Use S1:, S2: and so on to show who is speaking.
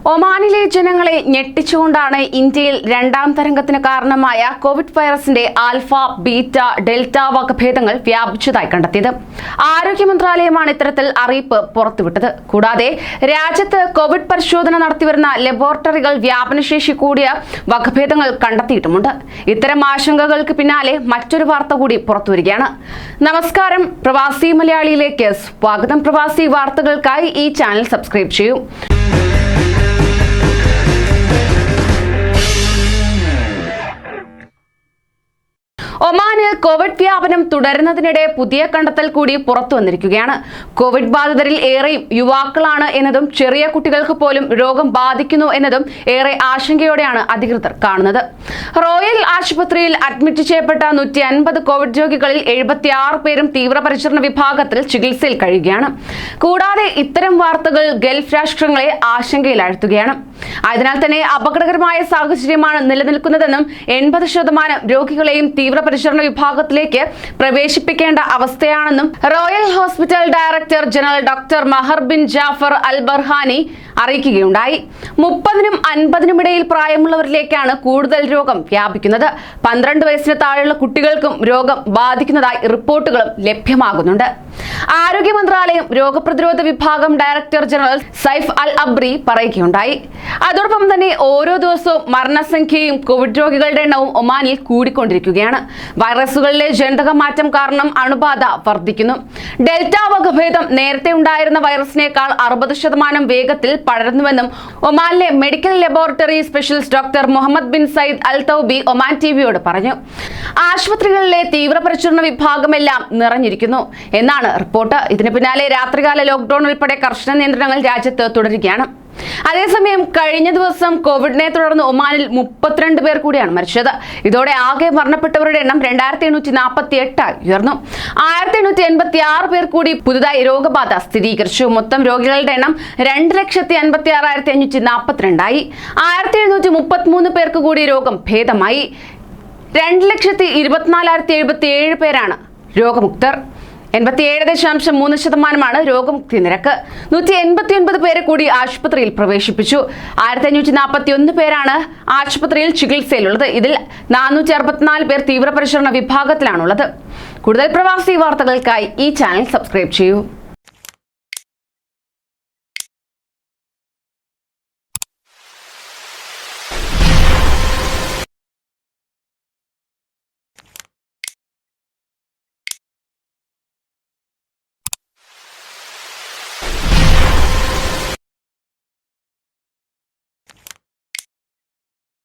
S1: ഒമാനിലെ ജനങ്ങളെ ഞെട്ടിച്ചുകൊണ്ടാണ് ഇന്ത്യയിൽ രണ്ടാം തരംഗത്തിന് കാരണമായ കോവിഡ് വൈറസിന്റെ ആൽഫ, ബീറ്റ, ഡെൽറ്റ വകഭേദങ്ങൾ വ്യാപിച്ചതായി കണ്ടെത്തിയത്. ആരോഗ്യ മന്ത്രാലയമാണ് ഇത്തരത്തിൽ അറിയിപ്പ് പുറത്തുവിട്ടത്. കൂടാതെ രാജ്യത്ത് കോവിഡ് പരിശോധന നടത്തിവരുന്ന ലബോറട്ടറികൾ വ്യാപനശേഷി കൂടിയ വകഭേദങ്ങൾ കണ്ടെത്തിയിട്ടുമുണ്ട്. ഇത്തരം ആശങ്കകൾക്ക് പിന്നാലെ മറ്റൊരു വാർത്ത കൂടി പുറത്തുവരികയാണ്. നമസ്കാരം, പ്രവാസി മലയാളിയിലേക്ക് സ്വാഗതം. പ്രവാസി വാർത്തകൾക്കായി ഈ ചാനൽ സബ്സ്ക്രൈബ് ചെയ്യൂ. ഒമാനിൽ കോവിഡ് വ്യാപനം തുടരുന്നതിനിടെ പുതിയ കണ്ടെത്തൽ കൂടി പുറത്തു വന്നിരിക്കുകയാണ്. കോവിഡ് ബാധിതരിൽ ഏറെയും യുവാക്കളാണ് എന്നതും ചെറിയ കുട്ടികൾക്ക് പോലും രോഗം ബാധിക്കുന്നു എന്നതും ഏറെ ആശങ്കയോടെയാണ് അധികൃതർ കാണുന്നത്. റോയൽ ആശുപത്രിയിൽ അഡ്മിറ്റ് ചെയ്യപ്പെട്ട 150 കോവിഡ് രോഗികളിൽ 76 പേരും തീവ്രപരിചരണ വിഭാഗത്തിൽ ചികിത്സയിൽ കഴിയുകയാണ്. കൂടാതെ ഇത്തരം വാർത്തകൾ ഗൾഫ് രാഷ്ട്രങ്ങളെ ആശങ്കയിലാഴ്ത്തുകയാണ്. അതിനാൽ തന്നെ അപകടകരമായ സാഹചര്യമാണ് നിലനിൽക്കുന്നതെന്നും 80% രോഗികളെയും തീവ്രപരിചരണ വിഭാഗത്തിലേക്ക് പ്രവേശിപ്പിക്കേണ്ട അവസ്ഥയാണെന്നും royal hospital director general doctor Maher bin Jafar al Barhani അറിയിക്കുകയുണ്ടായി. 30നും 50നും ഇടയിൽ പ്രായമുള്ളവരിലേക്കാണ് കൂടുതൽ രോഗം വ്യാപിക്കുന്നത്. 12 വയസ്സിന് താഴെയുള്ള കുട്ടികൾക്കും രോഗം ബാധിക്കുന്നതായി റിപ്പോർട്ടുകളും ലഭ്യമാകുന്നുണ്ട്. ആരോഗ്യ മന്ത്രാലയം രോഗപ്രതിരോധ വിഭാഗം ഡയറക്ടർ ജനറൽ സൈഫ് അൽ അബ്രി പറയുകയുണ്ടായി. അതോടൊപ്പം തന്നെ ഓരോ ദിവസവും മരണസംഖ്യയും കോവിഡ് രോഗികളുടെ എണ്ണവും ഒമാനിൽ കൂടിക്കൊണ്ടിരിക്കുകയാണ്. വൈറസുകളിലെ ജനിതക മാറ്റം കാരണം അണുബാധ വർദ്ധിക്കുന്നു. ഡെൽറ്റ വകഭേദം നേരത്തെ ഉണ്ടായിരുന്ന വൈറസിനേക്കാൾ 60% വേഗത്തിൽ പടരുന്നുവെന്നും ഒമാനിലെ medical laboratory specialist doctor Muhammad bin Sayyid al Toubi Oman ടിവിയോട് പറഞ്ഞു. ആശുപത്രികളിലെ തീവ്രപരിചരണ വിഭാഗമെല്ലാം നിറഞ്ഞിരിക്കുന്നു എന്നാണ് റിപ്പോർട്ട്. ഇതിന് പിന്നാലെ രാത്രികാല ലോക്ക്ഡൌൺ ഉൾപ്പെടെ കർശന നിയന്ത്രണങ്ങൾ രാജ്യത്ത് തുടരുകയാണ്. അതേസമയം കഴിഞ്ഞ ദിവസം കോവിഡിനെ തുടർന്ന് ഒമാനിൽ 32 പേർ കൂടിയാണ് മരിച്ചത്. ഇതോടെ ആകെ മരണപ്പെട്ടവരുടെ എണ്ണം 2848 ഉയർന്നു. 1886 പേർ കൂടി പുതുതായി രോഗബാധ സ്ഥിരീകരിച്ചു. മൊത്തം രോഗികളുടെ എണ്ണം 2,56,542 ആയി. 1733 പേർക്ക് കൂടി രോഗം ഭേദമായി. 2,24,077 പേരാണ് രോഗമുക്തർ. 87.3% രോഗമുക്തി നിരക്ക്. 189 പേരെ കൂടി ആശുപത്രിയിൽ പ്രവേശിപ്പിച്ചു. 1541 പേരാണ് ആശുപത്രിയിൽ ചികിത്സയിലുള്ളത്. ഇതിൽ 464 പേർ തീവ്രപരിചരണ വിഭാഗത്തിലാണുള്ളത്. കൂടുതൽ പ്രവാസി വാർത്തകൾക്കായി ഈ ചാനൽ സബ്സ്ക്രൈബ് ചെയ്യൂ.